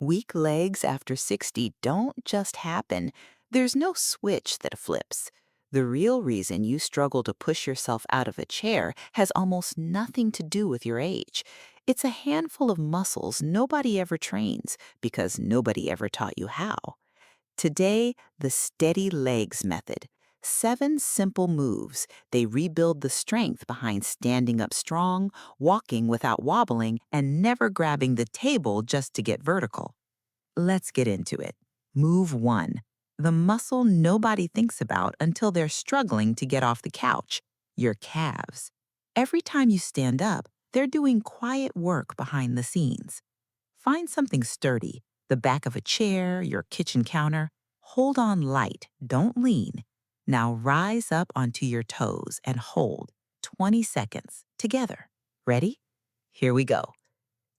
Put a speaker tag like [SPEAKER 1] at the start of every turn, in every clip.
[SPEAKER 1] Weak legs after 60 don't just happen. There's no switch that flips. The real reason you struggle to push yourself out of a chair has almost nothing to do with your age. It's a handful of muscles nobody ever trains because nobody ever taught you how. Today, the steady legs method. 7 simple moves. They rebuild the strength behind standing up strong, walking without wobbling, and never grabbing the table just to get vertical. Let's get into it. Move 1. The muscle nobody thinks about until they're struggling to get off the couch, your calves. Every time you stand up, they're doing quiet work behind the scenes. Find something sturdy, the back of a chair, your kitchen counter. Hold on light, don't lean. Now rise up onto your toes and hold 20 seconds together. Ready? Here we go.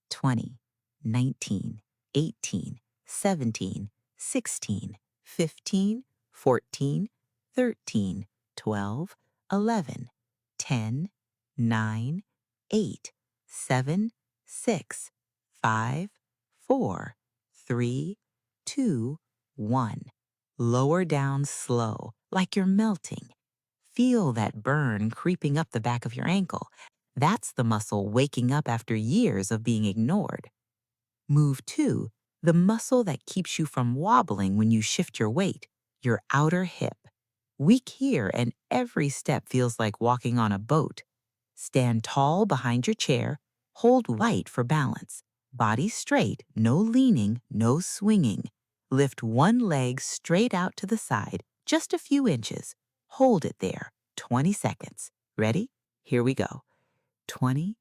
[SPEAKER 1] 20, 19, 18, 17, 16, 15, 14, 13, 12, 11, 10, 9, 8, 7, 6, 5, 4, 3, 2, 1. Lower down slow, like you're melting. Feel that burn creeping up the back of your ankle. That's the muscle waking up after years of being ignored. Move 2, the muscle that keeps you from wobbling when you shift your weight, your outer hip. Weak here, and every step feels like walking on a boat. Stand tall behind your chair, hold light for balance. Body straight, no leaning, no swinging. Lift one leg straight out to the side, just a few inches. Hold it there, 20 seconds. Ready? Here we go. 20,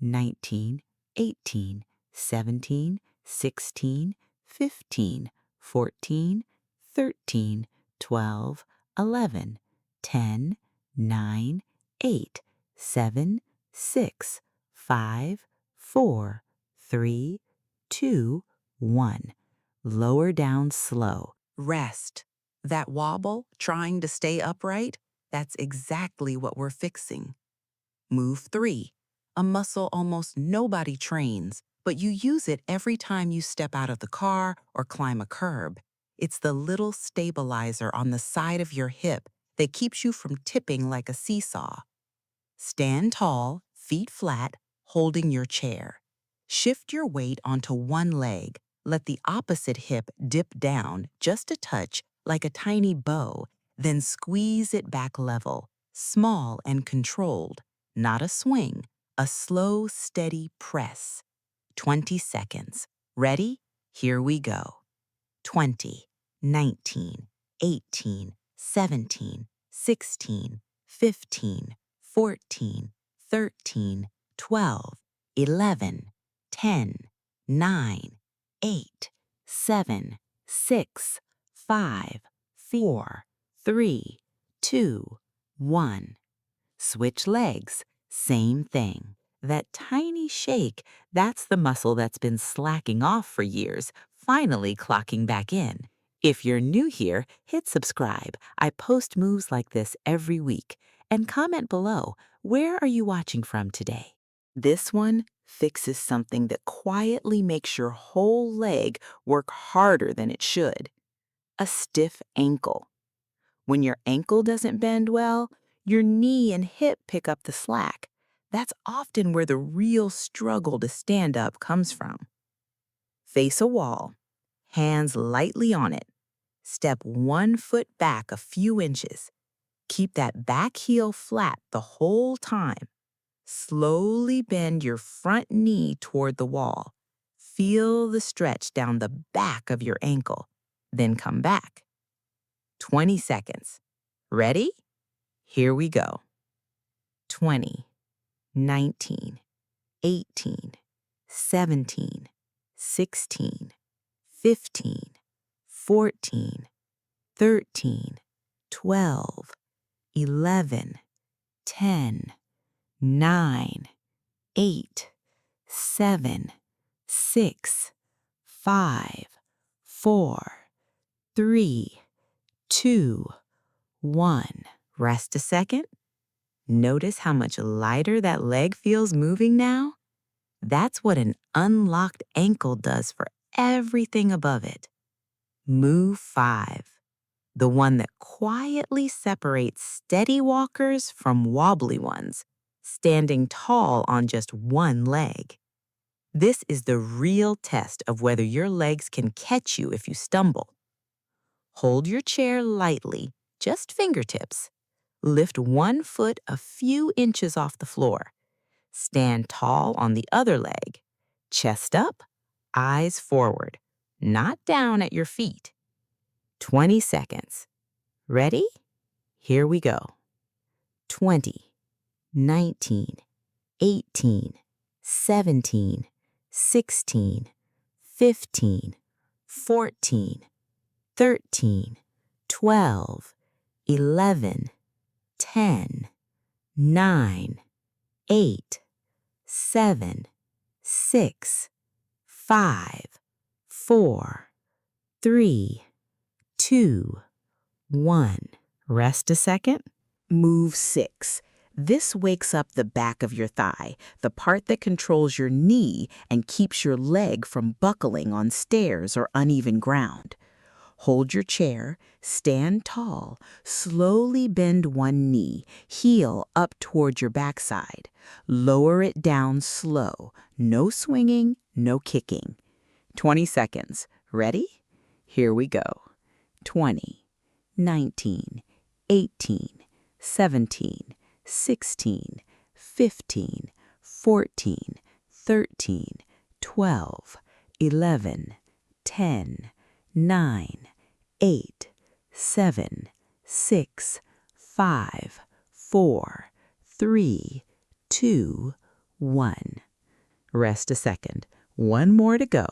[SPEAKER 1] 19, 18, 17, 16, 15, 14, 13, 12, 11, 10, 9, 8, 7, 6, 5, 4, 3, 2, 1. Lower down slow. Rest. That wobble, trying to stay upright, that's exactly what we're fixing. Move 3, a muscle almost nobody trains, but you use it every time you step out of the car or climb a curb. It's the little stabilizer on the side of your hip that keeps you from tipping like a seesaw. Stand tall, feet flat, holding your chair. Shift your weight onto one leg. Let the opposite hip dip down just a touch like a tiny bow, then squeeze it back level, small and controlled. Not a swing, a slow, steady press. 20 seconds. Ready? Here we go. 20, 19, 18, 17, 16, 15, 14, 13, 12, 11, 10, 9, 8, 7, 6, 5, 4, 3, 2, 1. Switch legs, same thing. That tiny shake, that's the muscle that's been slacking off for years, finally clocking back in. If you're new here, hit subscribe. I post moves like this every week. And comment below, where are you watching from today? This one fixes something that quietly makes your whole leg work harder than it should. A stiff ankle. When your ankle doesn't bend well, your knee and hip pick up the slack. That's often where the real struggle to stand up comes from. Face a wall, hands lightly on it. Step one foot back a few inches. Keep that back heel flat the whole time. Slowly bend your front knee toward the wall. Feel the stretch down the back of your ankle. Then come back. 20 seconds. Ready? Here we go. 20, 19, 18, 17, 16, 15, 14, 13, 12, 11, 10, 9, 8, 7, 6, 5, 4, 3, 2, 1. Rest a second. Notice how much lighter that leg feels moving now? That's what an unlocked ankle does for everything above it. Move 5, the one that quietly separates steady walkers from wobbly ones, standing tall on just one leg. This is the real test of whether your legs can catch you if you stumble. Hold your chair lightly, just fingertips. Lift one foot a few inches off the floor. Stand tall on the other leg. Chest up, eyes forward, not down at your feet. 20 seconds. Ready? Here we go. 20, 19, 18, 17, 16, 15, 14, 13, 12, 11, 10, 9, 8, 7, 6, 5, 4, 3, 2, 1. Rest a second. Move 6. This wakes up the back of your thigh, the part that controls your knee and keeps your leg from buckling on stairs or uneven ground. Hold your chair, stand tall, slowly bend one knee, heel up toward your backside. Lower it down slow, no swinging, no kicking. 20 seconds. Ready? Here we go. 20, 19, 18, 17, 16, 15, 14, 13, 12, 11, 10, 9, 8, 7, 6, 5, 4, 3, 2, 1. Rest a second. One more to go.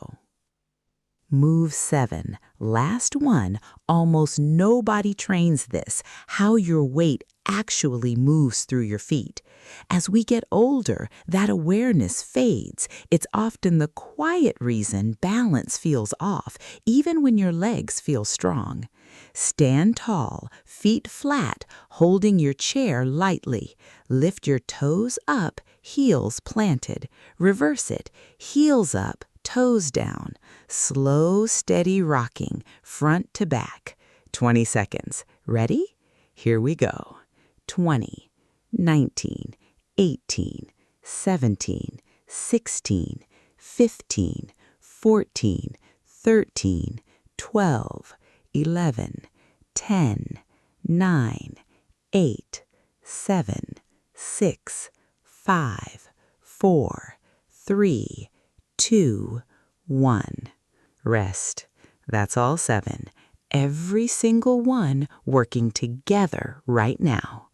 [SPEAKER 1] Move 7. Last one. Almost nobody trains this, how your weight actually moves through your feet. As we get older, that awareness fades. It's often the quiet reason balance feels off, even when your legs feel strong. Stand tall, feet flat, holding your chair lightly. Lift your toes up, heels planted. Reverse it, heels up, toes down. Slow, steady rocking, front to back. 20 seconds. Ready? Here we go. 20, 19, 18, 17, 16, 15, 14, 13, 12, 11, 10, 9, 8, 7, 6, 5, 4, 3, 2, 1. Rest. That's all 7. Every single one working together right now.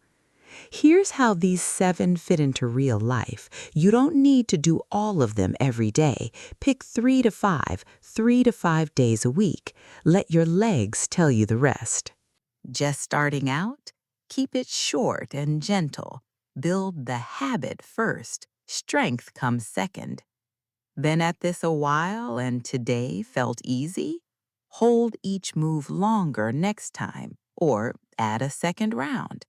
[SPEAKER 1] Here's how these 7 fit into real life. You don't need to do all of them every day. Pick 3 to 5, 3 to 5 days a week. Let your legs tell you the rest. Just starting out? Keep it short and gentle. Build the habit first. Strength comes second. Been at this a while and today felt easy? Hold each move longer next time, or add a second round.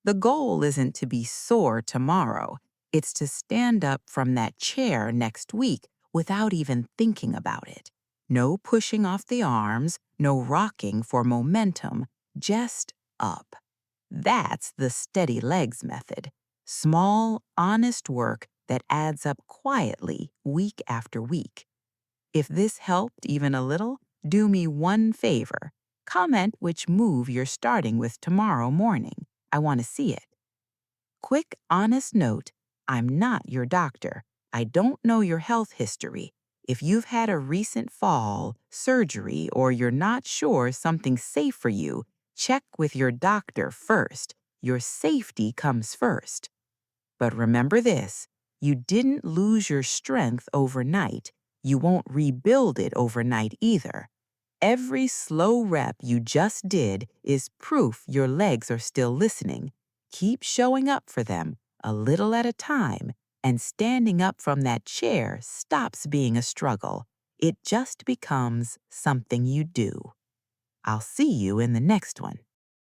[SPEAKER 1] The goal isn't to be sore tomorrow. It's to stand up from that chair next week without even thinking about it. No pushing off the arms, no rocking for momentum, just up. That's the steady legs method. Small, honest work that adds up quietly week after week. If this helped even a little, do me one favor. Comment which move you're starting with tomorrow morning. I want to see it. Quick, honest note, I'm not your doctor. I don't know your health history. If you've had a recent fall, surgery, or you're not sure something's safe for you, check with your doctor first. Your safety comes first. But remember this, you didn't lose your strength overnight. You won't rebuild it overnight either. Every slow rep you just did is proof your legs are still listening. Keep showing up for them, a little at a time, and standing up from that chair stops being a struggle. It just becomes something you do. I'll see you in the next one.